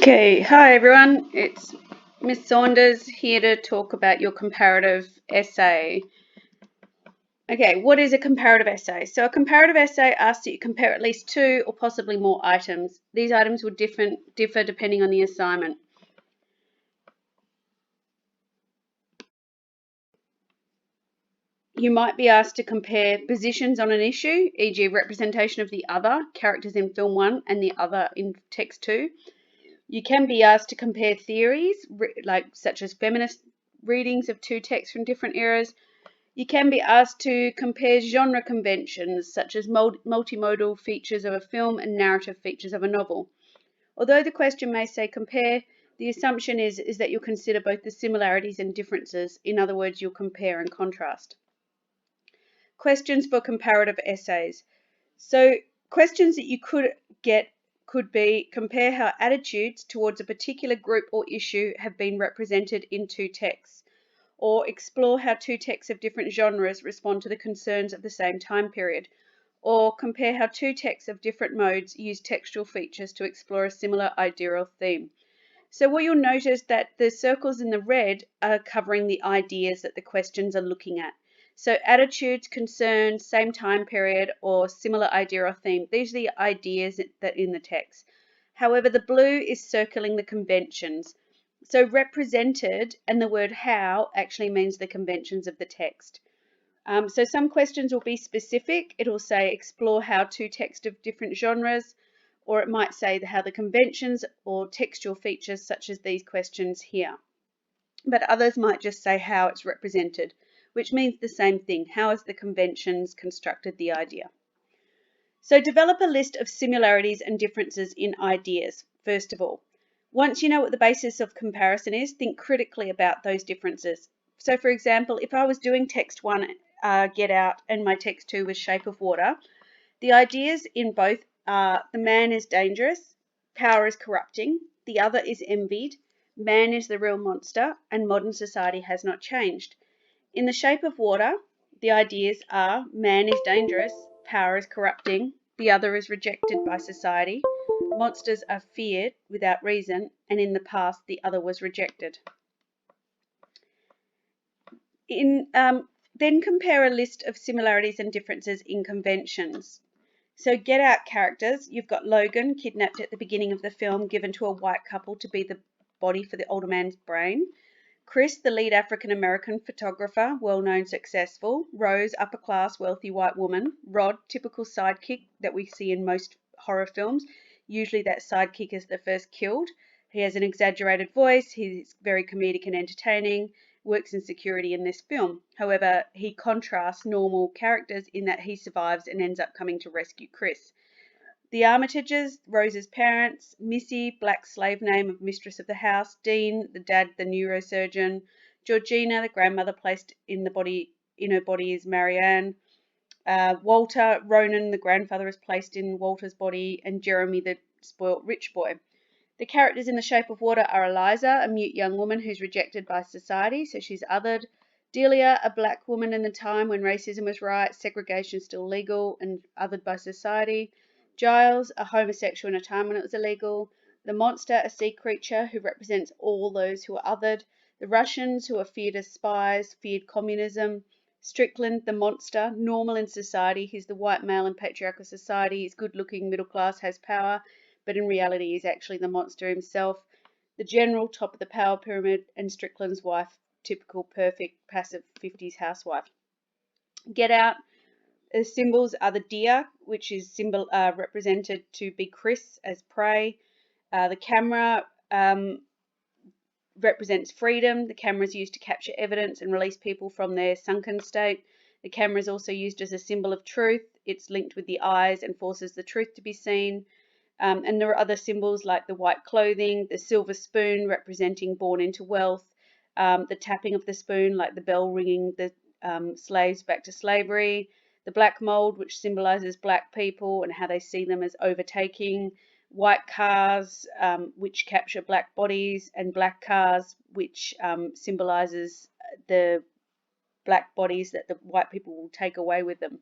Okay, hi everyone. It's Miss Saunders here to talk about your comparative essay. Okay, what is a comparative essay? So a comparative essay asks that you compare at least 2 or possibly more items. These items will differ depending on the assignment. You might be asked to compare positions on an issue, e.g. representation of the other, characters in film 1 and the other in text 2. You can be asked to compare theories, such as feminist readings of 2 texts from different eras. You can be asked to compare genre conventions, such as multimodal features of a film and narrative features of a novel. Although the question may say compare, the assumption is that you'll consider both the similarities and differences. In other words, you'll compare and contrast. Questions for comparative essays. So questions that you could get could be: compare how attitudes towards a particular group or issue have been represented in 2 texts, or explore how 2 texts of different genres respond to the concerns of the same time period, or compare how 2 texts of different modes use textual features to explore a similar idea or theme. So what you'll notice that the circles in the red are covering the ideas that the questions are looking at. So attitudes, concerns, same time period, or similar idea or theme. These are the ideas that in the text. However, the blue is circling the conventions. So represented and the word how actually means the conventions of the text. So some questions will be specific. It will say explore how 2 texts of different genres, or it might say how the conventions or textual features such as these questions here. But others might just say how it's represented, which means the same thing. How has the conventions constructed the idea? So develop a list of similarities and differences in ideas, first of all. Once you know what the basis of comparison is, think critically about those differences. So for example, if I was doing text 1, Get Out, and my text 2 was Shape of Water, the ideas in both are the man is dangerous, power is corrupting, the other is envied, man is the real monster, and modern society has not changed. In The Shape of Water, the ideas are man is dangerous, power is corrupting, the other is rejected by society, monsters are feared without reason, and in the past the other was rejected. Then compare a list of similarities and differences in conventions. So Get Out characters, you've got Logan, kidnapped at the beginning of the film, given to a white couple to be the body for the older man's brain. Chris, the lead African-American photographer, well-known, successful. Rose, upper-class, wealthy white woman. Rod, typical sidekick that we see in most horror films. Usually that sidekick is the first killed. He has an exaggerated voice. He's very comedic and entertaining. Works in security in this film. However, he contrasts normal characters in that he survives and ends up coming to rescue Chris. The Armitages, Rose's parents. Missy, black slave name of mistress of the house. Dean, the dad, the neurosurgeon. Georgina, the grandmother placed in her body is Marianne. Walter, Ronan, the grandfather, is placed in Walter's body, and Jeremy, the spoilt rich boy. The characters in The Shape of Water are Eliza, a mute young woman who's rejected by society, so she's othered. Delia, a black woman in the time when racism was right, segregation still legal, and othered by society. Giles, a homosexual in a time when it was illegal. The monster, a sea creature who represents all those who are othered. The Russians, who are feared as spies, feared communism. Strickland, the monster, normal in society. He's the white male in patriarchal society. He's good looking, middle class, has power, but in reality he's actually the monster himself. The general, top of the power pyramid, and Strickland's wife, typical perfect passive 50s housewife. Get Out. The symbols are the deer, which is represented to be Chris as prey. The camera represents freedom. The camera is used to capture evidence and release people from their sunken state. The camera is also used as a symbol of truth. It's linked with the eyes and forces the truth to be seen. And there are other symbols like the white clothing, the silver spoon representing born into wealth, the tapping of the spoon like the bell ringing the slaves back to slavery, the black mold, which symbolizes black people and how they see them as overtaking, white cars, which capture black bodies, and black cars, which symbolizes the black bodies that the white people will take away with them.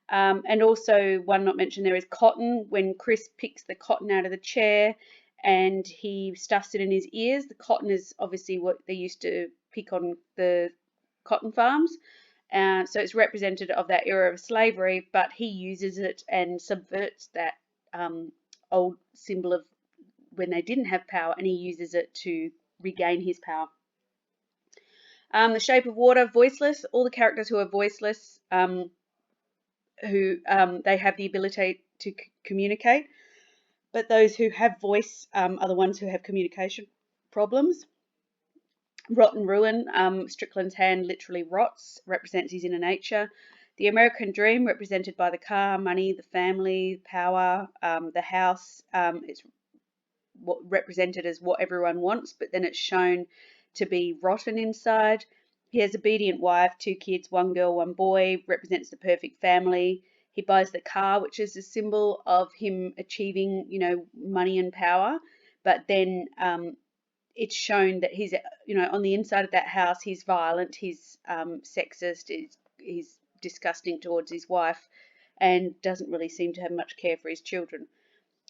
And also, one not mentioned there is cotton, when Chris picks the cotton out of the chair and he stuffs it in his ears. The cotton is obviously what they used to pick on the cotton farms. So it's representative of that era of slavery, but he uses it and subverts that old symbol of when they didn't have power, and he uses it to regain his power. The Shape of Water, voiceless. All the characters who are voiceless, they have the ability to communicate, but those who have voice are the ones who have communication problems. Rot and ruin. Strickland's hand literally rots, represents his inner nature. The American dream, represented by the car, money, the family, power, the house. It's represented as what everyone wants, but then it's shown to be rotten inside. He has obedient wife, 2 kids, 1 girl, 1 boy, represents the perfect family. He buys the car, which is a symbol of him achieving, money and power. But then it's shown that he's, on the inside of that house, he's violent, he's sexist, he's disgusting towards his wife, and doesn't really seem to have much care for his children.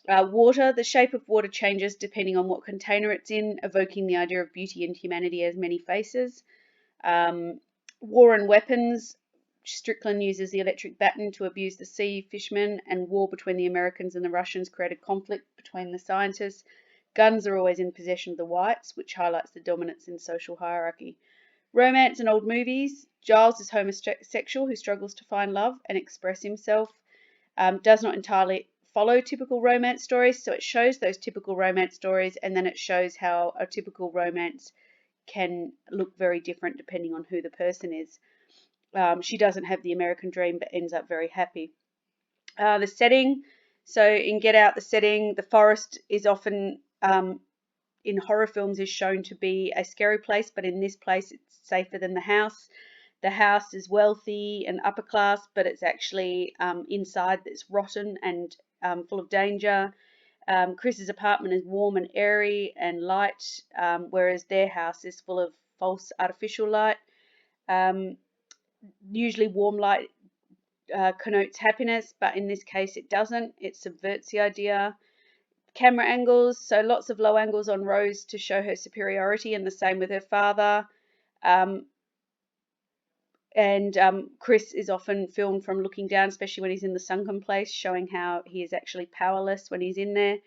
Water, the shape of water changes depending on what container it's in, evoking the idea of beauty and humanity as many faces. War and weapons, Strickland uses the electric baton to abuse the sea fishermen, and war between the Americans and the Russians created conflict between the scientists. Guns are always in possession of the whites, which highlights the dominance in social hierarchy. Romance and old movies, Giles is homosexual who struggles to find love and express himself. Does not entirely follow typical romance stories, so it shows those typical romance stories, and then it shows how a typical romance can look very different depending on who the person is. She doesn't have the American dream but ends up very happy. The setting, so in Get Out, the setting, the forest is often in horror films is shown to be a scary place, but in this place it's safer than the house. The house is wealthy and upper class, but it's actually inside that's rotten and full of danger. Chris's apartment is warm and airy and light, whereas their house is full of false artificial light. Usually warm light connotes happiness, but in this case it doesn't. It subverts the idea. Camera angles, so lots of low angles on Rose to show her superiority, and the same with her father. Chris is often filmed from looking down, especially when he's in the sunken place, showing how he is actually powerless when he's in there.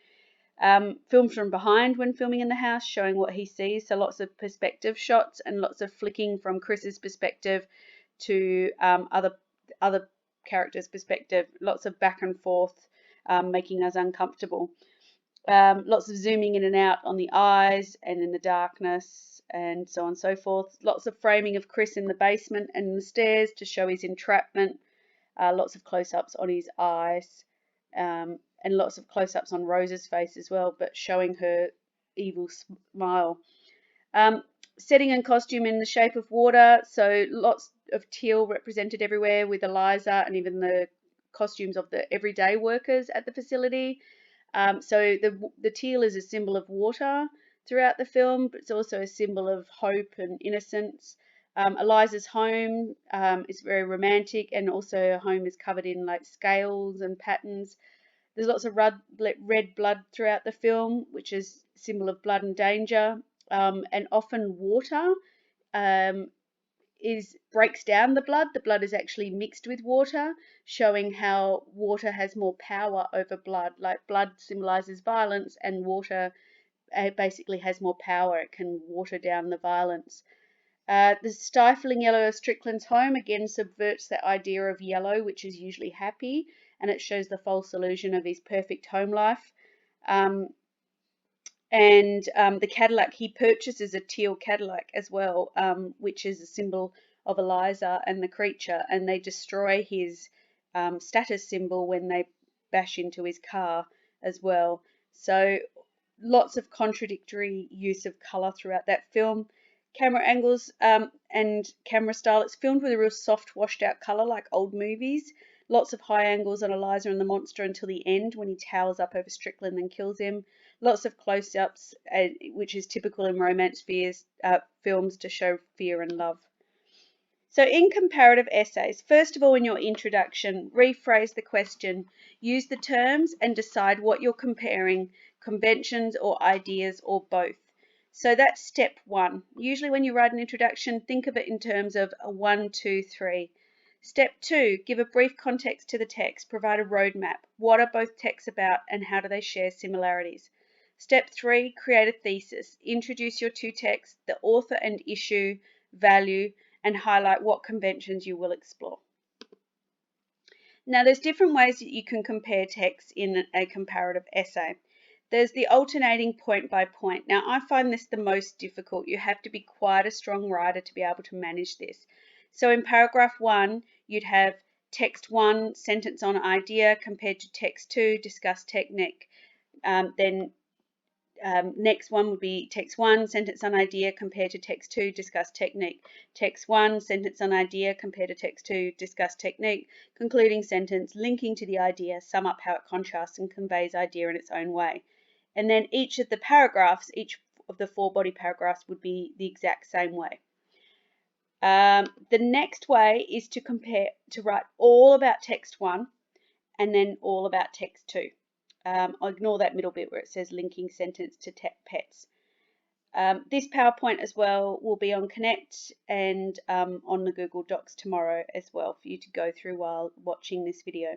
Filmed from behind when filming in the house, showing what he sees, so lots of perspective shots and lots of flicking from Chris's perspective to other characters' perspective, lots of back and forth, making us uncomfortable. Lots of zooming in and out on the eyes and in the darkness and so on and so forth. Lots of framing of Chris in the basement and the stairs to show his entrapment. Lots of close-ups on his eyes, and lots of close-ups on Rose's face as well, but showing her evil smile. Setting and costume in The Shape of Water, so lots of teal represented everywhere with Eliza and even the costumes of the everyday workers at the facility. So the teal is a symbol of water throughout the film, but it's also a symbol of hope and innocence. Eliza's home is very romantic, and also her home is covered in like scales and patterns. There's lots of red blood throughout the film, which is a symbol of blood and danger. And often water breaks down the blood. The blood is actually mixed with water, showing how water has more power over blood. Like blood symbolizes violence, and water basically has more power. It can water down the violence. The stifling yellow of Strickland's home again subverts the idea of yellow, which is usually happy, and it shows the false illusion of his perfect home life. The Cadillac, he purchases a teal Cadillac as well, which is a symbol of Eliza and the creature, and they destroy his status symbol when they bash into his car as well. So lots of contradictory use of colour throughout that film. Camera angles and camera style, it's filmed with a real soft washed out colour like old movies. Lots of high angles on Eliza and the monster until the end when he towers up over Strickland and kills him. Lots of close-ups, which is typical in romance films to show fear and love. So in comparative essays, first of all, in your introduction, rephrase the question, use the terms and decide what you're comparing, conventions or ideas or both. So that's step one. Usually when you write an introduction, think of it in terms of a 1, 2, 3. Step two, give a brief context to the text, provide a roadmap. What are both texts about and how do they share similarities? Step three, create a thesis. Introduce your two texts, the author and issue, value, and highlight what conventions you will explore. Now, there's different ways that you can compare texts in a comparative essay. There's the alternating point by point. Now, I find this the most difficult. You have to be quite a strong writer to be able to manage this. So in paragraph 1, you'd have text 1, sentence on idea, compared to text 2, discuss technique. Next one would be text 1, sentence on idea, compared to text 2, discuss technique. Text 1, sentence on idea, compared to text 2, discuss technique. Concluding sentence, linking to the idea, sum up how it contrasts and conveys idea in its own way. And then each of the paragraphs, each of the 4 body paragraphs would be the exact same way. The next way is to write all about text 1 and then all about text 2. I'll ignore that middle bit where it says linking sentence to pets. This PowerPoint as well will be on Connect and on the Google Docs tomorrow as well for you to go through while watching this video.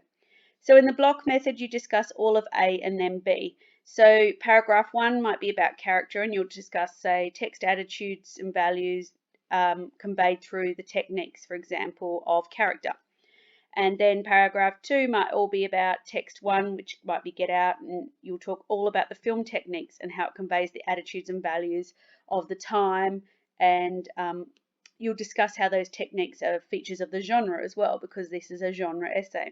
So in the block method, you discuss all of A and then B. So paragraph 1 might be about character and you'll discuss, say, text attitudes and values conveyed through the techniques, for example, of character. And then paragraph 2 might all be about text 1, which might be get out, and you'll talk all about the film techniques and how it conveys the attitudes and values of the time, and you'll discuss how those techniques are features of the genre as well, because this is a genre essay.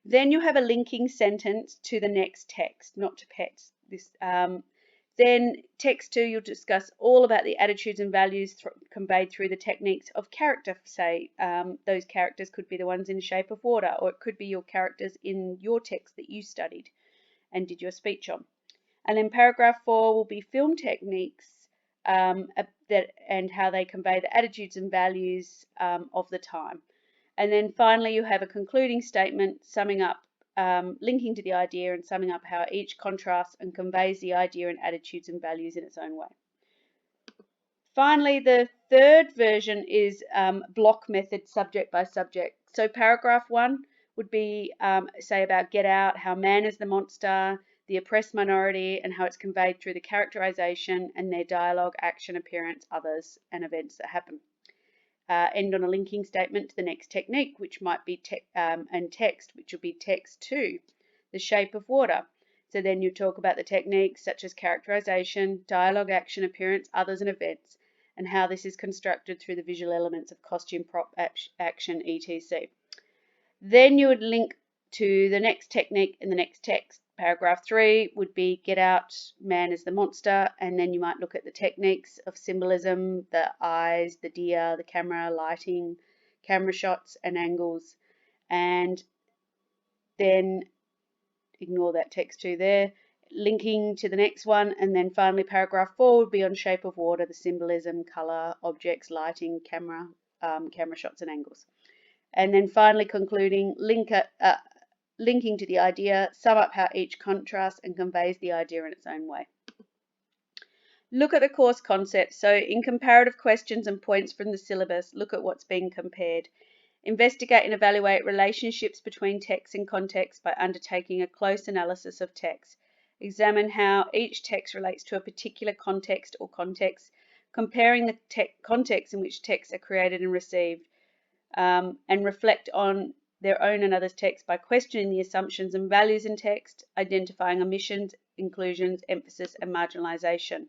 Then you have a linking sentence to the next text, not to pets. Then text 2, you'll discuss all about the attitudes and values conveyed through the techniques of character. Say those characters could be the ones in Shape of Water, or it could be your characters in your text that you studied and did your speech on. And then paragraph 4 will be film techniques and how they convey the attitudes and values of the time. And then finally you have a concluding statement summing up, linking to the idea and summing up how each contrasts and conveys the idea and attitudes and values in its own way. Finally, the third version is block method, subject by subject. So paragraph 1 would be, say, about Get Out, how man is the monster, the oppressed minority, and how it's conveyed through the characterization and their dialogue, action, appearance, others, and events that happen. End on a linking statement to the next technique, which might be text, which will be text 2, the Shape of Water. So then you talk about the techniques such as characterization, dialogue, action, appearance, others, and events, and how this is constructed through the visual elements of costume, prop, action, etc. Then you would link to the next technique in the next text. Paragraph 3 would be Get Out, man is the monster, and then you might look at the techniques of symbolism, the eyes, the deer, the camera, lighting, camera shots and angles, and then ignore that text 2 there, linking to the next one, and then finally paragraph 4 would be on Shape of Water, the symbolism, color, objects, lighting, camera, camera shots and angles. And then finally concluding, linking to the idea, sum up how each contrasts and conveys the idea in its own way. Look at the course concepts. So in comparative questions and points from the syllabus, look at what's being compared. Investigate and evaluate relationships between text and context by undertaking a close analysis of text. Examine how each text relates to a particular context or contexts, comparing the context in which texts are created and received, and reflect on their own and others' text by questioning the assumptions and values in text, identifying omissions, inclusions, emphasis, and marginalization.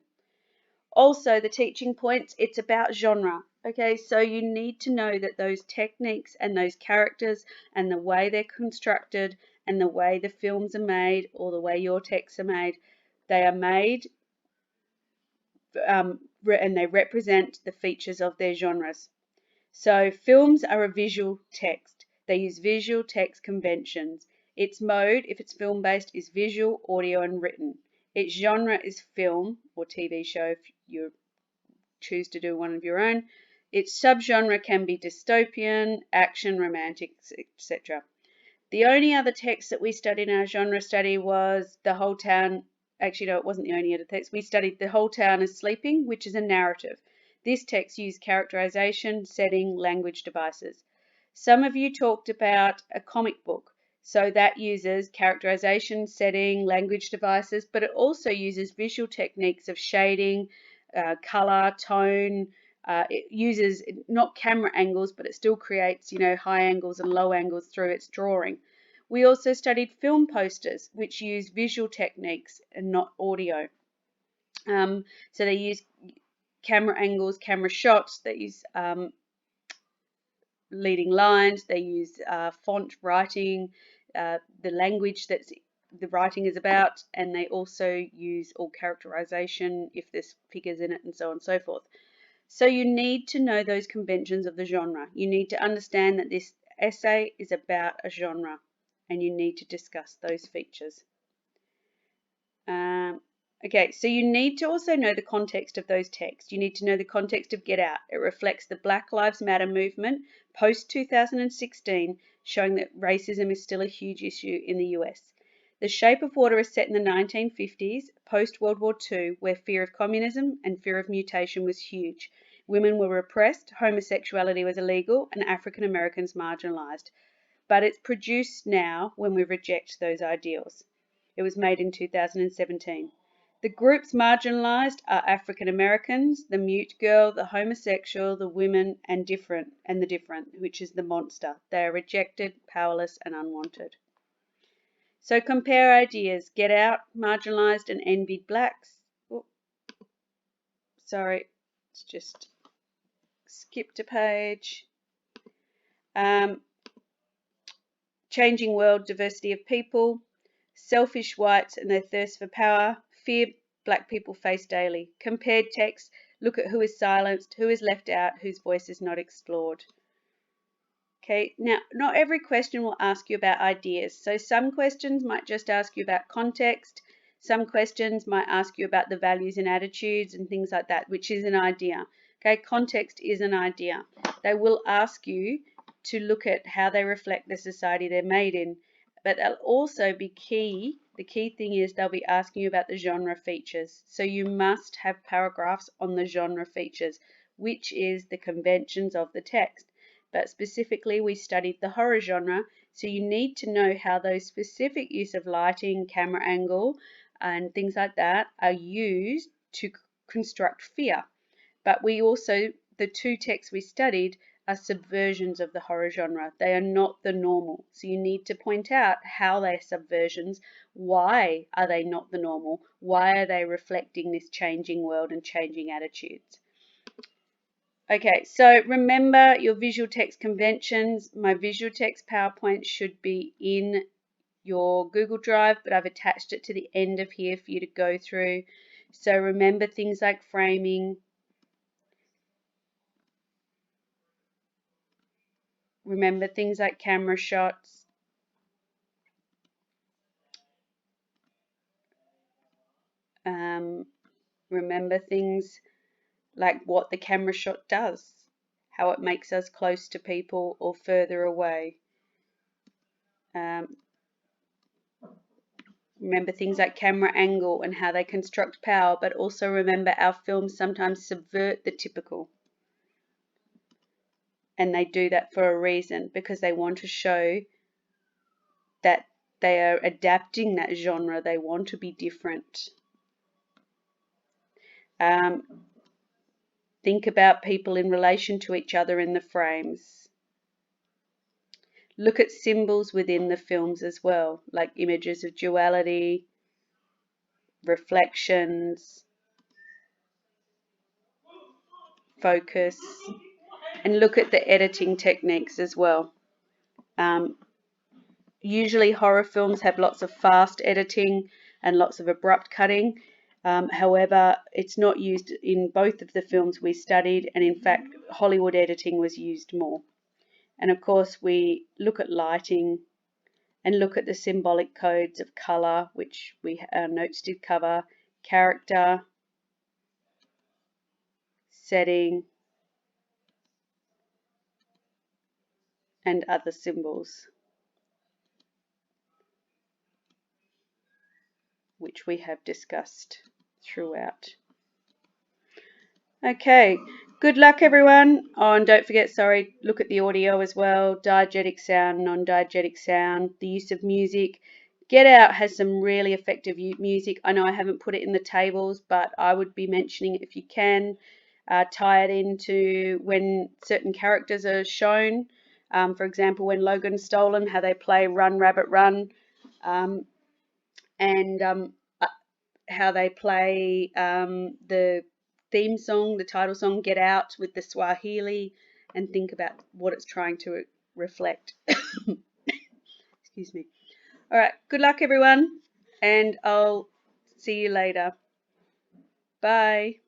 Also, the teaching points, it's about genre. Okay, so you need to know that those techniques and those characters and the way they're constructed and the way the films are made or the way your texts are made, they are made and they represent the features of their genres. So films are a visual text. They use visual text conventions. Its mode, if it's film-based, is visual, audio, and written. Its genre is film or TV show if you choose to do one of your own. Its subgenre can be dystopian, action, romantic, etc. The only other text that we studied in our genre study was The Whole Town. Actually, no, it wasn't the only other text. We studied The Whole Town is Sleeping, which is a narrative. This text used characterization, setting, language devices. Some of you talked about a comic book. So that uses characterization, setting, language devices, but it also uses visual techniques of shading, color, tone. It uses not camera angles, but it still creates, high angles and low angles through its drawing. We also studied film posters, which use visual techniques and not audio. So they use camera angles, camera shots. They use leading lines. They use font writing, the language that the writing is about, and they also use all characterization if there's figures in it and so on and so forth. So you need to know those conventions of the genre. You need to understand that this essay is about a genre, and you need to discuss those features. Okay, so you need to also know the context of those texts. You need to know the context of Get Out. It reflects the Black Lives Matter movement post 2016, showing that racism is still a huge issue in the US. The Shape of Water is set in the 1950s, post World War II, where fear of communism and fear of mutation was huge. Women were repressed, homosexuality was illegal, and African Americans marginalized. But it's produced now when we reject those ideals. It was made in 2017. The groups marginalized are African Americans, the mute girl, the homosexual, the women, and the different, which is the monster. They are rejected, powerless, and unwanted. So compare ideas. Get Out, marginalized and envied blacks. Oh, sorry, it's just skipped a page. Changing world, diversity of people. Selfish whites and their thirst for power. Fear black people face daily. Compared text, look at who is silenced, who is left out, whose voice is not explored. Okay, now not every question will ask you about ideas. So some questions might just ask you about context. Some questions might ask you about the values and attitudes and things like that, which is an idea. Okay, context is an idea. They will ask you to look at how they reflect the society they're made in. But they'll also be key. The key thing is they'll be asking you about the genre features. So you must have paragraphs on the genre features, which is the conventions of the text. But specifically, we studied the horror genre, so you need to know how those specific use of lighting, camera angle, and things like that are used to construct fear. But we also, the two texts we studied are subversions of the horror genre. They are not the normal. So you need to point out how they're subversions. Why are they not the normal? Why are they reflecting this changing world and changing attitudes? Okay, so remember your visual text conventions. My visual text PowerPoint should be in your Google Drive, but I've attached it to the end of here for you to go through. So remember things like framing. Remember things like camera shots. Remember things like what the camera shot does, how it makes us close to people or further away. Remember things like camera angle and how they construct power, but also remember our films sometimes subvert the typical. And they do that for a reason, because they want to show that they are adapting that genre. They want to be different. Think about people in relation to each other in the frames. Look at symbols within the films as well, like images of duality, reflections, focus, and look at the editing techniques as well. Usually horror films have lots of fast editing and lots of abrupt cutting. However, it's not used in both of the films we studied, and in fact, Hollywood editing was used more. And of course, we look at lighting and look at the symbolic codes of color, which our notes did cover, character, setting, and other symbols, which we have discussed throughout. Okay, good luck everyone. Oh, and don't forget, sorry, look at the audio as well, diegetic sound, non-diegetic sound, the use of music. Get Out has some really effective music. I know I haven't put it in the tables, but I would be mentioning it if you can. Tie it into when certain characters are shown. For example, when Logan's stolen, how they play Run Rabbit Run, and how they play the theme song, the title song, Get Out, with the Swahili, and think about what it's trying to reflect. Excuse me. All right, good luck everyone, and I'll see you later. Bye.